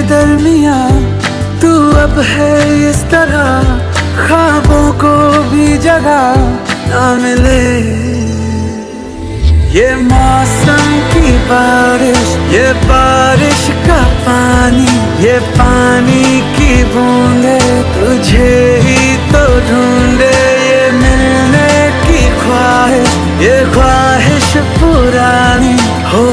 दरमिया तू अब है इस तरह, ख्वाबों को भी जगह ना मिले। ये मौसम की बारिश, ये बारिश का पानी, ये पानी की बूंदे तुझे ही तो ढूंढे। ये मिलने की ख्वाहिश, ये ख्वाहिश पुरानी हो